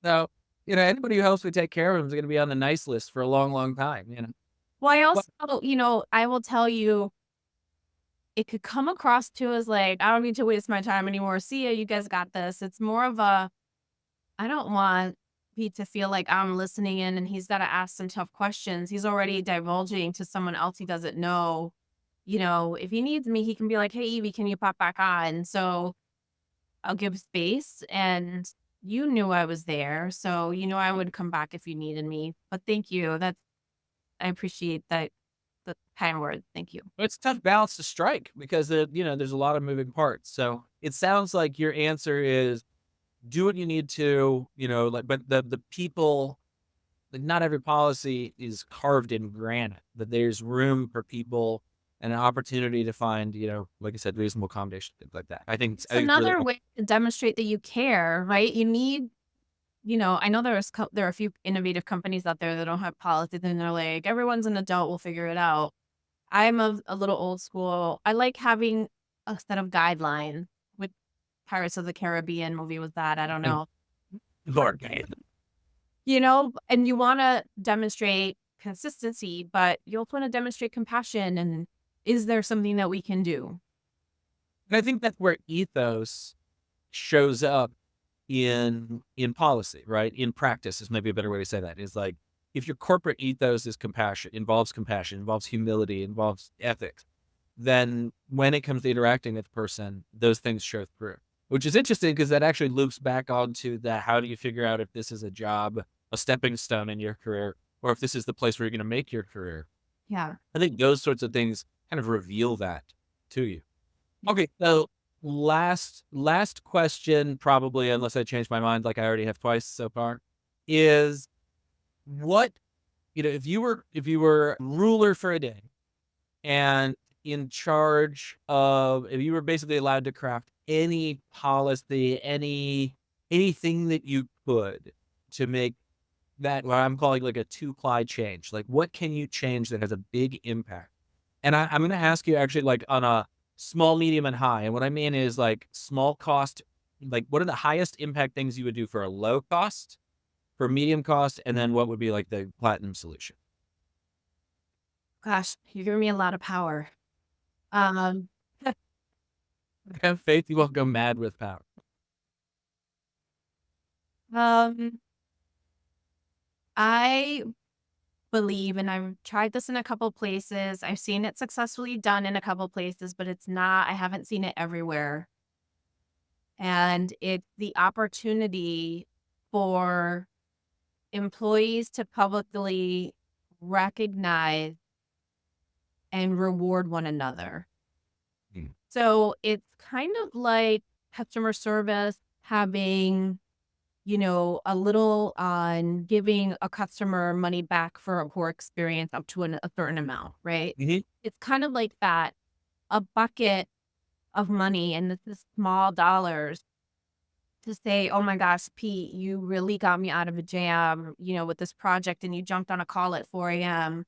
So, anybody who helps me take care of him is going to be on the nice list for a long, long time. Well, I Well, also, I will tell you, it could come across too as like, I don't need to waste my time anymore. See ya, you guys got this. It's more of I don't want Pete to feel like I'm listening in and he's got to ask some tough questions. He's already divulging to someone else he doesn't know. If he needs me, he can be like, hey, Evie, can you pop back on? So I'll give space. And you knew I was there. So, I would come back if you needed me. But thank you. I appreciate that. The kind word. Thank you. it's a tough balance to strike because there's a lot of moving parts. So it sounds like your answer is do what you need to, like, but the people, like, not every policy is carved in granite, but there's room for people and an opportunity to find, like I said, reasonable accommodation, things like that. It's I think it's really, another way to demonstrate that you care, right? You need, I know there are a few innovative companies out there that don't have policies and they're like, everyone's an adult, we'll figure it out. I'm a little old school. I like having a set of guidelines. With Pirates of the Caribbean movie was that, I don't and know. Lord, And you wanna demonstrate consistency, but you also wanna demonstrate compassion, and is there something that we can do? and I think that's where ethos shows up in policy, right? In practice is maybe a better way to say that. Is like, if your corporate ethos is compassion, involves humility, involves ethics, then when it comes to interacting with a person, those things show through. Which is interesting because that actually loops back onto the how do you figure out if this is a job, a stepping stone in your career, or if this is the place where you're going to make your career. Yeah. I think those sorts of things kind of reveal that to you. Okay, so last question, probably, unless I change my mind like I already have twice so far, is what, if you were ruler for a day and in charge of, if you were basically allowed to craft any policy, anything that you could to make that what I'm calling like a two-ply change, like what can you change that has a big impact? And I'm going to ask you actually like on a small, medium, and high. And what I mean is like small cost, like what are the highest impact things you would do for a low cost, for medium cost, and then what would be like the platinum solution? Gosh, you're giving me a lot of power. Um, Have faith, you won't go mad with power. um, I believe, and I've tried this in a couple places. I've seen it successfully done in a couple places, but I haven't seen it everywhere. And it's the opportunity for employees to publicly recognize and reward one another. Mm. So it's kind of like customer service having, a little on giving a customer money back for a poor experience up to a certain amount, right? Mhm. It's kind of like that, a bucket of money, and this is small dollars to say, oh my gosh, Pete, you really got me out of a jam, with this project, and you jumped on a call at 4 a.m.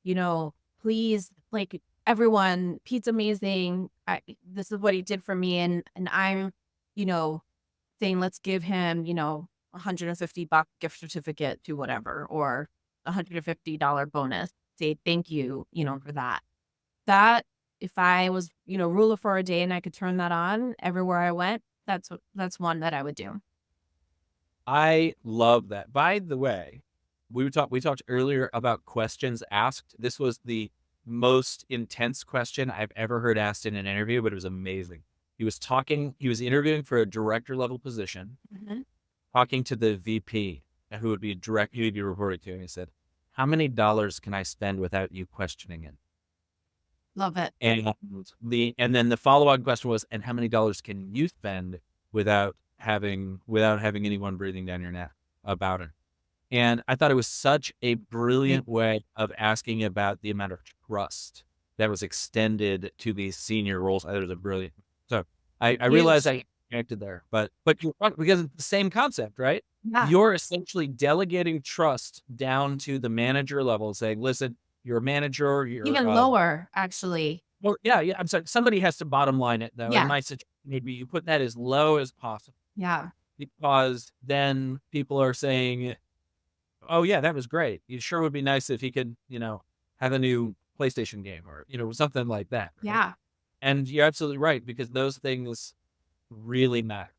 You know, please, like, everyone, Pete's amazing. This is what he did for me. And I'm, you know, saying, let's give him, $150 gift certificate to whatever, or $150 bonus. Say thank you, for that. That, if I was, ruler for a day and I could turn that on everywhere I went, that's one that I would do. I love that. By the way, we talked earlier about questions asked. This was the most intense question I've ever heard asked in an interview, but it was amazing. He was interviewing for a director level position, Mhm. talking to the VP who would be reported to, and he said, "How many dollars can I spend without you questioning it?" Love it. And then the follow-on question was, "And how many dollars can you spend without having anyone breathing down your neck about it?" And I thought it was such a Right. brilliant way of asking about the amount of trust that was extended to these senior roles. I thought it was a brilliant. So I realized Huge. I connected there, but you're right, because it's the same concept, right? Yeah. You're essentially delegating trust down to the manager level, saying, "Listen, you're a manager. You're Even lower, actually. well, yeah, yeah. I'm sorry. Somebody has to bottom line it, though. In Yeah. my situation, maybe you put that as low as possible, Yeah. because then people are saying, "Oh yeah, that was great. It sure would be nice if he could, have a new PlayStation game, or something like that." Right? Yeah. And you're absolutely right, because those things really matter.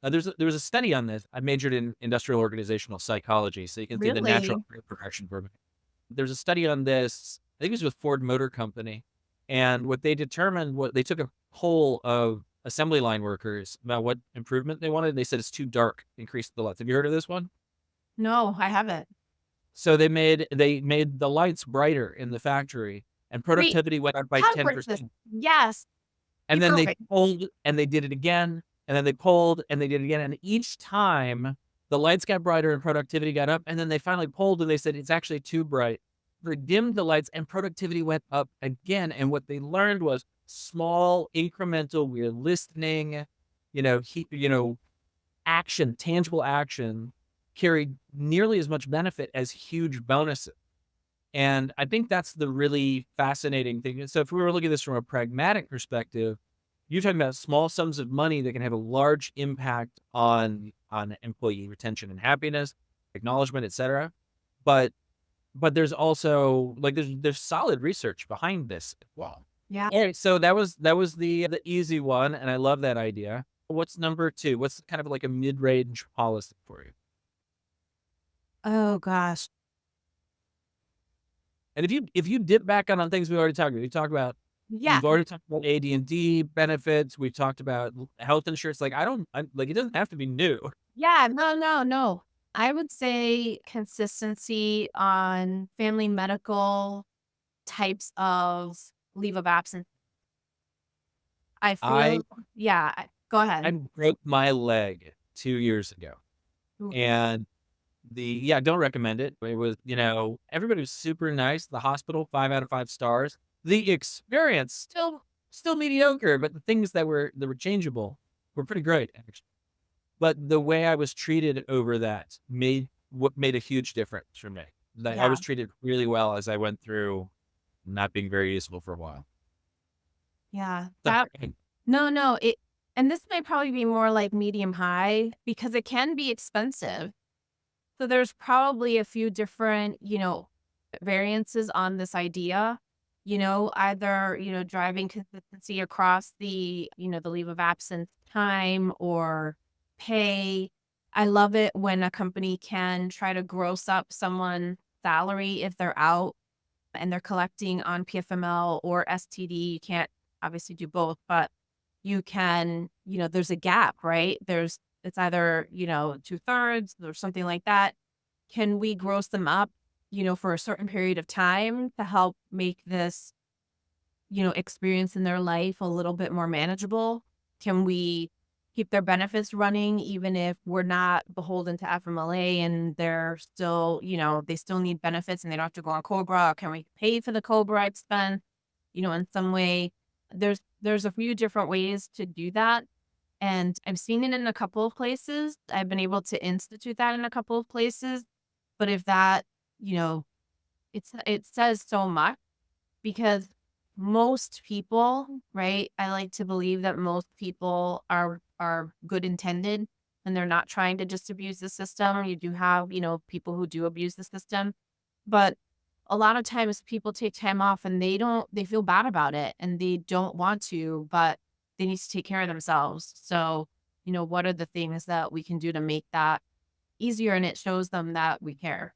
There was a study on this. I majored in industrial organizational psychology, so you can see the natural Really? progression for me. There's a study on this. I think it was with Ford Motor Company, and what they determined, what they took a poll of assembly line workers about what improvement they wanted. They said it's too dark, increase the lights. Have you heard of this one? No, I haven't. So they made the lights brighter in the factory, and Wait, productivity went up by how important this? 10%. Yes. And Keep then they going. pulled and they did it again, And then they polled and they did it again. And each time the lights got brighter and productivity got up. And then they finally polled and they said, it's actually too bright. They dimmed the lights and productivity went up again. And what they learned was small, incremental, we're listening, action, tangible action carried nearly as much benefit as huge bonuses. And I think that's the really fascinating thing. So if we were looking at this from a pragmatic perspective, you're talking about small sums of money that can have a large impact on employee retention and happiness, acknowledgement, et cetera. But there's also like there's solid research behind this as well. Yeah. All right, so that was the easy one, and I love that idea. What's number two? What's kind of like a mid-range policy for you? Oh gosh. And if you dip back on things we already talked about, Yeah. we've already talked about AD&D benefits. We've talked about health insurance. Like like it doesn't have to be new. Yeah. No, no, no. I would say consistency on family medical types of leave of absence. I I feel, yeah. Go I ahead. broke my leg 2 years ago, Ooh. and yeah, don't recommend it. It was everybody was super nice. The hospital 5 out of 5 stars. The experience still mediocre, but the things that were changeable were pretty great actually. But the way I was treated over that made a huge difference for me. Like, I Yeah. was treated really well as I went through not being very useful for a while. Yeah. So, No, no. And this might probably be more like medium high because it can be expensive. So there's probably a few different, variances on this idea. Either, driving consistency across the leave of absence time or pay. I love it when a company can try to gross up someone's salary if they're out and they're collecting on PFML or STD. You can't obviously do both, but you can, there's a gap, right? It's either, 2/3 or something like that. Can we gross them up, for a certain period of time to help make this, experience in their life a little bit more manageable? Can we keep their benefits running even if we're not beholden to FMLA and they're still, they still need benefits and they don't have to go on Cobra? Or can we pay for the Cobra expense, in some way? There's a few different ways to do that. And I've seen it in a couple of places. I've been able to institute that in a couple of places. But if that, you know, it says so much because most people, right? I like to believe that most people are good intended and they're not trying to just abuse the system. You do have, people who do abuse the system, but a lot of times people take time off and they feel bad about it and they don't want to, but they need to take care of themselves. So, what are the things that we can do to make that easier and it shows them that we care?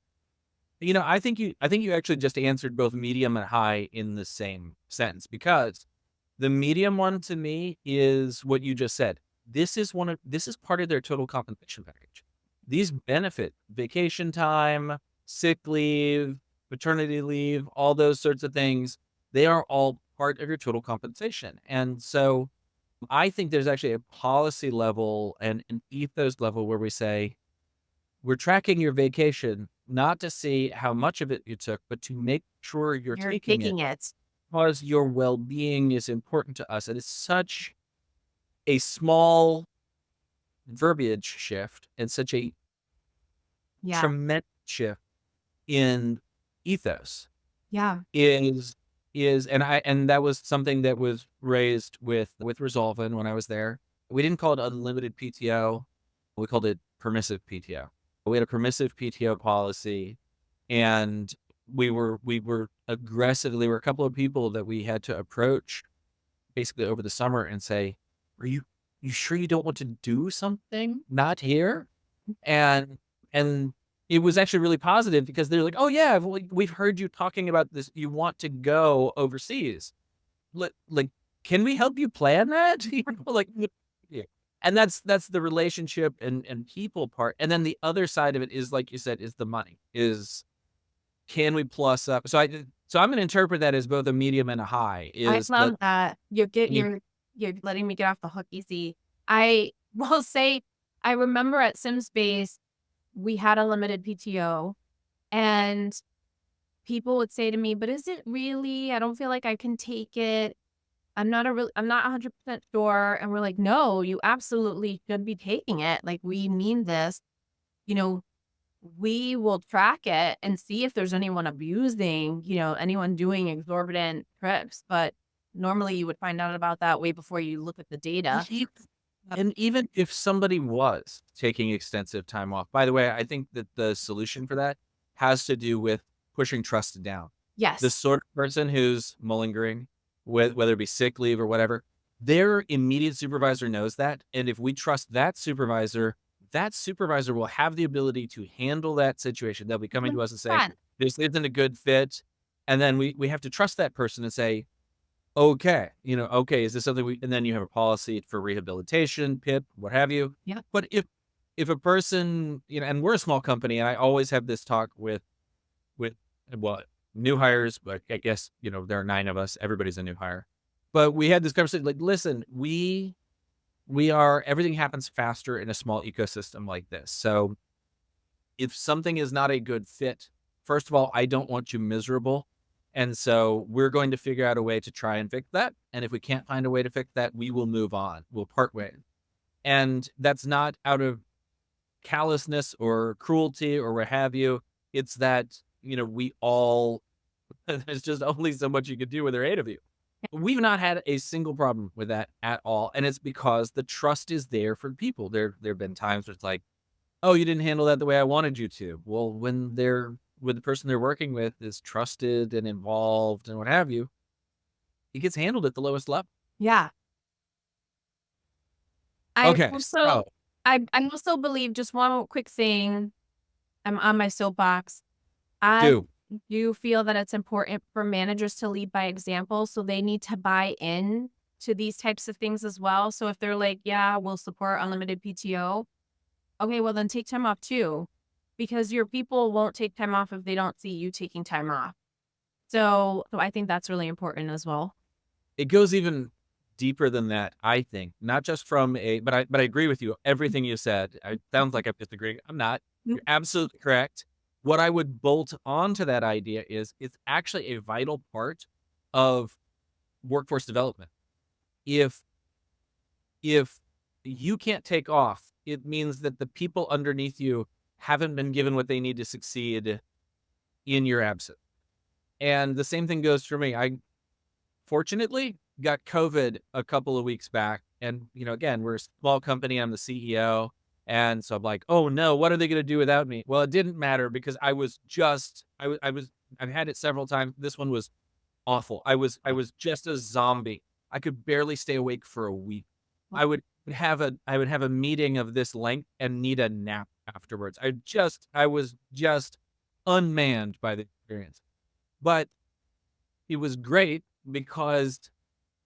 I think you actually just answered both medium and high in the same sentence, because the medium one to me is what you just said. This is part of their total compensation package. These benefit vacation time, sick leave, paternity leave, all those sorts of things. They are all part of your total compensation. And so I think there's actually a policy level and an ethos level where we say, we're tracking your vacation, not to see how much of it you took, but to make sure you're You're taking it taking it. because your well-being is important to us. And it's such a small verbiage shift and such a Yeah. tremendous shift in ethos Yeah. and that was something that was raised with Resolvin when I was there. We didn't call it unlimited PTO. We called it permissive PTO. We had a permissive PTO policy, and we were aggressively, were a couple of people that we had to approach basically over the summer and say, are you sure you don't want to do something not here? And it was actually really positive because they're like, oh yeah, we've heard you talking about this. You want to go overseas. Like, can we help you plan that? Like, yeah. And that's the relationship and people part. And then the other side of it is, like you said, is the money. Is, can we plus up? So I'm going to interpret that as both a medium and a high. I Is love that. you You're letting me get off the hook easy. I Well, say I remember at SimSpace, we had a limited PTO, and people would say to me, "But is it really? I don't feel like I can take it. I'm not 100% sure." And we're like, "No, you absolutely should be taking it. Like, we mean this. You know, we will track it and see if there's anyone abusing, anyone doing exorbitant trips, but normally you would find out about that way before you look at the data." Ye And even if somebody was taking extensive time off, by the way, I think that the solution for that has to do with pushing trust down. The Yes. sort of person who's malingering, with whether it be sick leave or whatever, their immediate supervisor knows that, and if we trust that supervisor will have the ability to handle that situation. They'll be coming to us and saying, 100%. "This isn't a good fit," and then we have to trust that person and say, okay, okay, is this something we, and then you have a policy for rehabilitation, PIP, what have you. Yeah. But if a person, and we're a small company, and I always have this talk with well, new hires, but I guess, there are 9 of us, everybody's a new hire. But we had this conversation like, listen, we are everything happens faster in a small ecosystem like this. So if something is not a good fit, first of all, I don't want you miserable. And so we're going to figure out a way to try and fix that. And if we can't find a way to fix that, we will move on. We'll part ways. And that's not out of callousness or cruelty or what have you. It's that, we all, there's just only so much you can do when there are 8 of you. We've not had a single problem with that at all. And it's because the trust is there for people. There have been times where it's like, "Oh, you didn't handle that the way I wanted you to." Well, when the person they're working with is trusted and involved and what have you, it gets handled at the lowest level. Yeah. I Okay, also so I also believe, just one quick thing, I'm on my soapbox. I do. do feel that it's important for managers to lead by example, so they need to buy in to these types of things as well. So if they're like, "Yeah, we'll support unlimited PTO," okay, well, then take time off too, because your people won't take time off if they don't see you taking time off. So I think that's really important as well. It goes even deeper than that, I think. Not just from a but I agree with you, everything you said. It sounds like I'm disagreeing. I'm not. Mm. You're absolutely correct. What I would bolt onto that idea is it's actually a vital part of workforce development. If if you can't take off, it means that the people underneath you haven't been given what they need to succeed in your absence. And the same thing goes for me. I fortunately got COVID a couple of weeks back. And, again, we're a small company. I'm the CEO. And so I'm like, oh no, what are they going to do without me? Well, it didn't matter because I've had it several times. This one was awful. I was just a zombie. I could barely stay awake for a week. I would have a meeting of this length and need a nap afterwards. I was just unmanned by the experience. But it was great because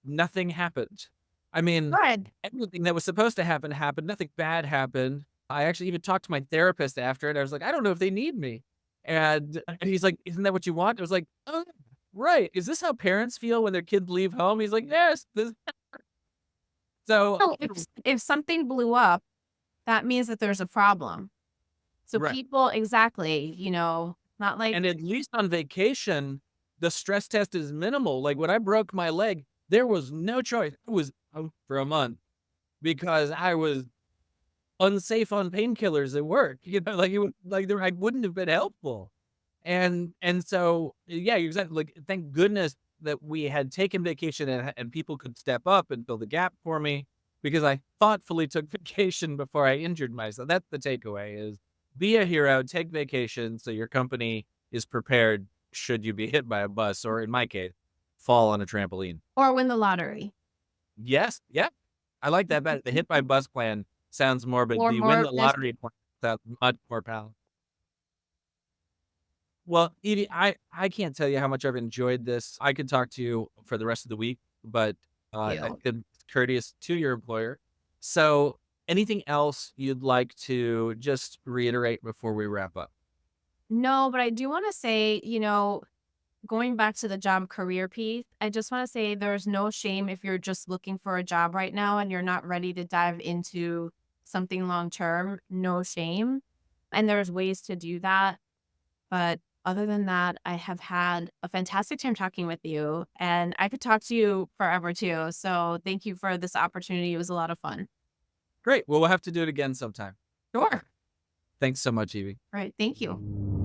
nothing happened. I mean, Good. everything that was supposed to happen happened. Nothing bad happened. I actually even talked to my therapist after it. I was like, "I don't know if they need me." And he's like, "Isn't that what you want?" I was like, "Oh, right. Is this how parents feel when their kids leave home?" He's like, "Yes." So, No, if something blew up, that means that there's a problem. So right. people, exactly, not like, And at least on vacation, the stress test is minimal. Like when I broke my leg, there was no choice. I was out for a month because I was unsafe on painkillers at work. Like it would like I wouldn't have been helpful. And so yeah, exactly. Like thank goodness that we had taken vacation and people could step up and fill the gap for me because I thoughtfully took vacation before I injured myself. That's the takeaway is be a hero, take vacation so your company is prepared should you be hit by a bus or in my case, fall on a trampoline. or win the lottery, Yes, yeah. I like that better. The hit by bus plan sounds more, but or the win more the this. lottery plan sounds much more powerful. Well, Edie, I can't tell you how much I've enjoyed this. I could talk to you for the rest of the week, but I've You. been courteous to your employer. So, anything else you'd like to just reiterate before we wrap up? No, but I do wanna say, going back to the job career piece, I just want to say there's no shame if you're just looking for a job right now and you're not ready to dive into something long term. No shame. And there's ways to do that. But other than that, I have had a fantastic time talking with you, and I could talk to you forever too. So thank you for this opportunity. It was a lot of fun. Great. Well, we'll have to do it again sometime. Sure. Thanks so much, Evie. All right. Thank you.